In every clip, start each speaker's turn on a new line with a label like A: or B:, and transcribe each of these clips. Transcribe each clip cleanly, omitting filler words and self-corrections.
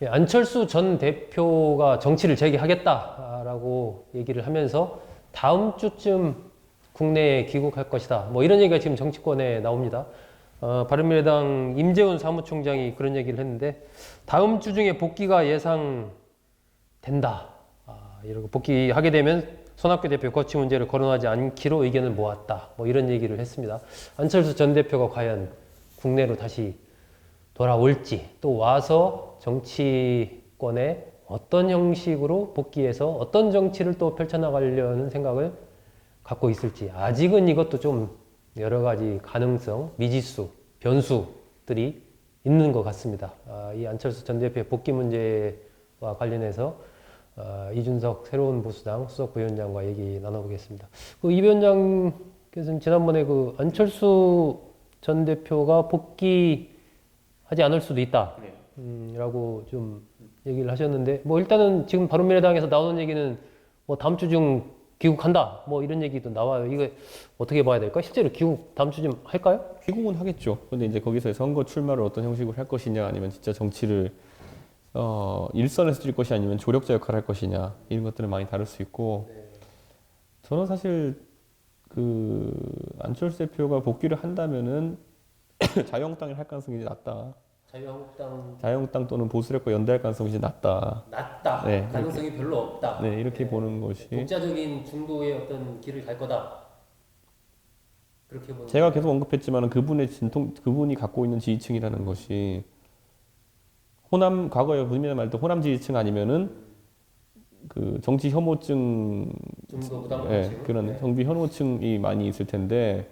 A: 예, 안철수 전 대표가 정치를 재개하겠다라고 얘기를 하면서 다음 주쯤 국내에 귀국할 것이다. 뭐 이런 얘기가 지금 정치권에 나옵니다. 바른미래당 임재훈 사무총장이 그런 얘기를 했는데 다음 주 중에 복귀가 예상된다. 이러고 복귀하게 되면 손학규 대표 거취 문제를 거론하지 않기로 의견을 모았다. 뭐 이런 얘기를 했습니다. 안철수 전 대표가 과연 국내로 다시 돌아올지 또 와서 정치권에 어떤 형식으로 복귀해서 어떤 정치를 또 펼쳐나가려는 생각을 갖고 있을지 아직은 이것도 좀 여러 가지 가능성, 미지수, 변수들이 있는 것 같습니다. 이 안철수 전 대표의 복귀 문제와 관련해서 이준석 새로운 보수당 수석부위원장과 얘기 나눠보겠습니다. 이 위원장께서는 지난번에 그 안철수 전 대표가 복귀하지 않을 수도 있다. 라고 좀 얘기를 하셨는데, 뭐 일단은 지금 바른미래당에서 나오는 얘기는 뭐 다음 주 중 귀국한다. 뭐 이런 얘기도 나와요. 이거 어떻게 봐야 될까? 실제로 귀국 다음 주쯤 할까요?
B: 귀국은 하겠죠. 근데 이제 거기서 선거 출마를 어떤 형식으로 할 것이냐, 아니면 진짜 정치를 일선에서 뛸 것이 아니면 조력자 역할을 할 것이냐, 이런 것들은 많이 다를 수 있고, 저는 사실 그 안철수 대표가 복귀를 한다면은 자유한국당이 할 가능성이 이제 낮다. 자유한국당 또는 보수력과 연대할 가능성이 이제 낮다. 네,
A: 가능성이 별로 없다.
B: 네, 이렇게 보는 것이.
A: 독자적인 중도의 어떤 길을 갈 거다. 그렇게 보는.
B: 제가 계속 언급했지만 그분이 갖고 있는 지지층이라는 것이 과거에 분명히 말할 때 호남 지지층 아니면은 그 정치 혐오증,
A: 좀더 부담
B: 그런 정치 혐오층이 많이 있을 텐데,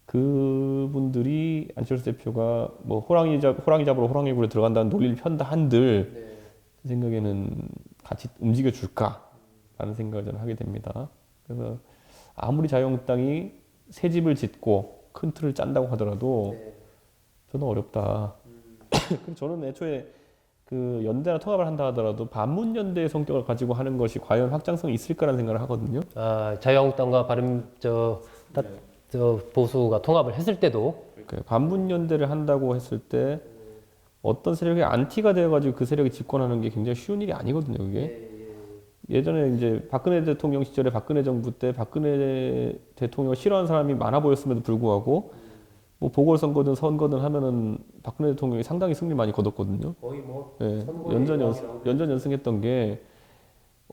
B: 그분들이 안철수 대표가 뭐 호랑이 잡으러 호랑이 굴에 들어간다는 논리를 편다 한들 제 생각에는 같이 움직여 줄까라는 생각을 저는 하게 됩니다. 그래서 아무리 자유한국당이 새 집을 짓고 큰 틀을 짠다고 하더라도 저는 어렵다. 그래서 저는 애초에 그 연대나 통합을 한다 하더라도 반문연대의 성격을 가지고 하는 것이 과연 확장성이 있을까라는 생각을 하거든요.
A: 자유한국당과 보수가 통합을 했을 때도
B: 반문연대를 한다고 했을 때 어떤 세력이 안티가 되어가지고 그 세력이 집권하는 게 굉장히 쉬운 일이 아니거든요, 그게. 예전에 이제 박근혜 대통령 시절에 박근혜 정부 때 박근혜 대통령을 싫어하는 사람이 많아 보였음에도 불구하고 뭐 보궐선거든 선거든 하면은 박근혜 대통령이 상당히 승리 많이 거뒀거든요.
A: 거의 뭐
B: 연전연승했던 게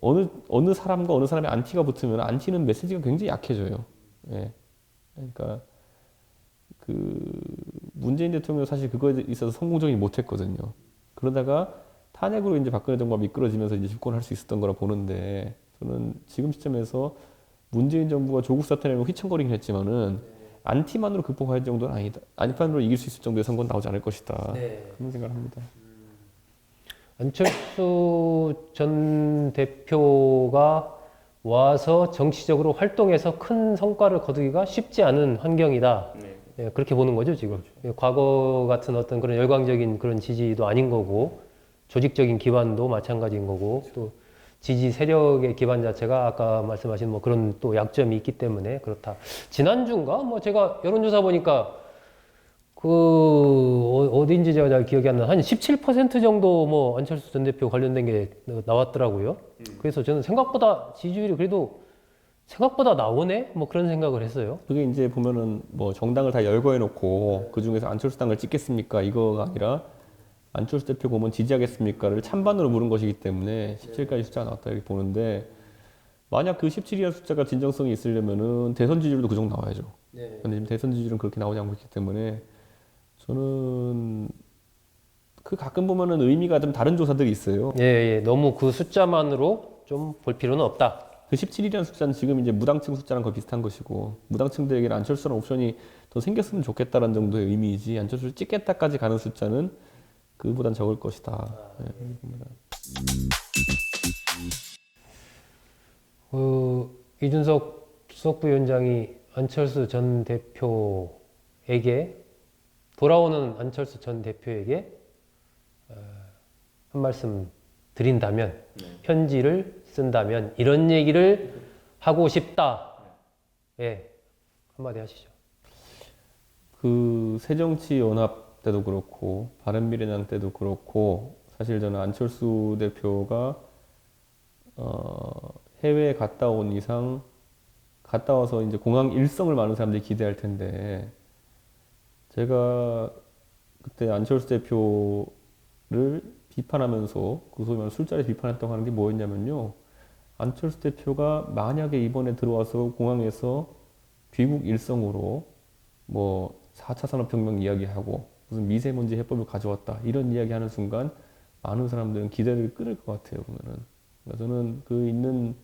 B: 어느 사람과 어느 사람의 안티가 붙으면 안티는 메시지가 굉장히 약해져요. 예. 그러니까 그 문재인 대통령 사실 그거에 있어서 성공적이지 못했거든요. 그러다가 탄핵으로 이제 박근혜 정부가 미끄러지면서 이제 집권할 수 있었던 거라 보는데, 저는 지금 시점에서 문재인 정부가 조국 사태를 휘청거리긴 했지만은 안티만으로 극복할 정도는 아니다. 안티만으로 이길 수 있을 정도의 선거는 나오지 않을 것이다. 그런 생각을 합니다.
A: 안철수 전 대표가 와서 정치적으로 활동해서 큰 성과를 거두기가 쉽지 않은 환경이다. 그렇게 보는 거죠, 지금. 과거 같은 어떤 그런 열광적인 그런 지지도 아닌 거고, 조직적인 기반도 마찬가지인 거고, 또 지지 세력의 기반 자체가 아까 말씀하신 뭐 그런 또 약점이 있기 때문에 그렇다. 지난주인가? 뭐 제가 여론조사 보니까 어딘지 제가 잘 기억이 안 나. 한 17% 정도 뭐 안철수 전 대표 관련된 게 나왔더라고요. 그래서 저는 생각보다 지지율이 그래도 생각보다 나오네? 뭐 그런 생각을 했어요.
B: 그게 이제 보면은 뭐 정당을 다 열거해놓고 그 중에서 안철수 당을 찍겠습니까? 이거가 아니라 안철수 대표 보면 지지하겠습니까를 찬반으로 물은 것이기 때문에 17까지 숫자가 나왔다 이렇게 보는데, 만약 그 17이라는 숫자가 진정성이 있으려면은 대선 지지율도 그 정도 나와야죠. 근데 지금 대선 지지율은 그렇게 나오지 않고 있기 때문에 저는 그 가끔 보면은 의미가 좀 다른 조사들이 있어요.
A: 너무 그 숫자만으로 좀 볼 필요는 없다.
B: 그 17이라는 숫자는 지금 이제 무당층 숫자랑 거의 비슷한 것이고, 무당층들에게는 안철수라는 옵션이 더 생겼으면 좋겠다라는 정도의 의미이지, 안철수를 찍겠다까지 가는 숫자는 그보단 적을 것이다.
A: 이준석 수석부위원장이 안철수 전 대표에게 돌아오는 안철수 전 대표에게 한 말씀 드린다면, 편지를 쓴다면 이런 얘기를 하고 싶다. 한마디 하시죠.
B: 그 새정치연합 때도 그렇고 바른미래당 때도 그렇고 사실 저는 안철수 대표가 해외에 갔다 온 이상 갔다 와서 이제 공항 일성을 많은 사람들이 기대할 텐데 제가 그때 안철수 대표를 비판하면서 그 소위 말하는 술자리 비판했다고 하는 게 뭐였냐면요. 안철수 대표가 만약에 이번에 들어와서 공항에서 귀국 일성으로 뭐 4차 산업혁명 이야기하고 무슨 미세먼지 해법을 가져왔다 이런 이야기하는 순간 많은 사람들은 기대를 끊을 것 같아요. 보면은 그러니까 저는 그 있는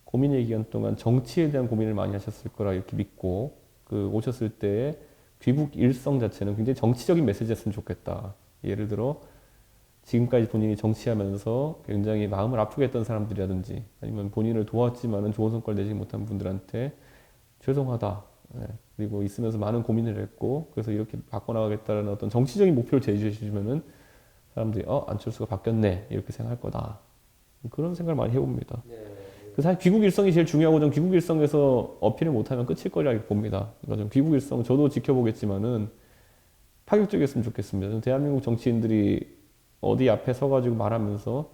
B: 고민의 기간 동안 정치에 대한 고민을 많이 하셨을 거라 이렇게 믿고 그 오셨을 때 귀국 일성 자체는 굉장히 정치적인 메시지였으면 좋겠다. 예를 들어 지금까지 본인이 정치하면서 굉장히 마음을 아프게 했던 사람들이라든지 아니면 본인을 도왔지만은 좋은 성과를 내지 못한 분들한테 죄송하다. 예. 그리고 있으면서 많은 고민을 했고 그래서 이렇게 바꿔나가겠다는 어떤 정치적인 목표를 제시해 주시면은 사람들이 안철수가 바뀌었네 이렇게 생각할 거다. 그런 생각을 많이 해봅니다. 그 사실 귀국 일성이 제일 중요하고 전 귀국 일성에서 어필을 못하면 끝일 거라고 봅니다. 그러니까 좀 귀국 일성 저도 지켜보겠지만은 파격적이었으면 좋겠습니다. 대한민국 정치인들이 어디 앞에 서가지고 말하면서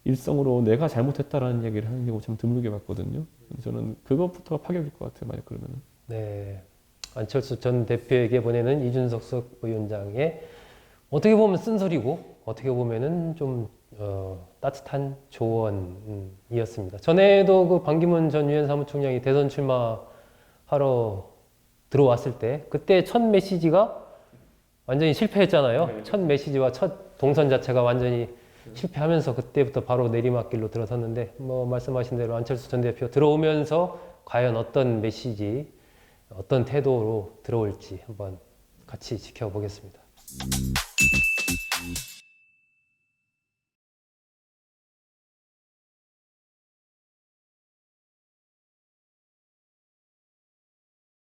B: 일성으로 내가 잘못했다라는 이야기를 하는 경우 참 드물게 봤거든요. 저는 그것부터가 파격일 것 같아요. 만약 그러면은.
A: 네. 안철수 전 대표에게 보내는 이준석 위원장의 어떻게 보면 쓴소리고 어떻게 보면은 좀 따뜻한 조언이었습니다. 전에도 그 반기문 전 유엔 사무총장이 대선 출마하러 들어왔을 때 그때 첫 메시지가 완전히 실패했잖아요.
B: 네.
A: 첫 메시지와 첫 동선 자체가 완전히 실패하면서 그때부터 바로 내리막길로 들어섰는데 뭐 말씀하신 대로 안철수 전 대표 들어오면서 과연 어떤 메시지, 어떤 태도로 들어올지 한번 같이 지켜보겠습니다.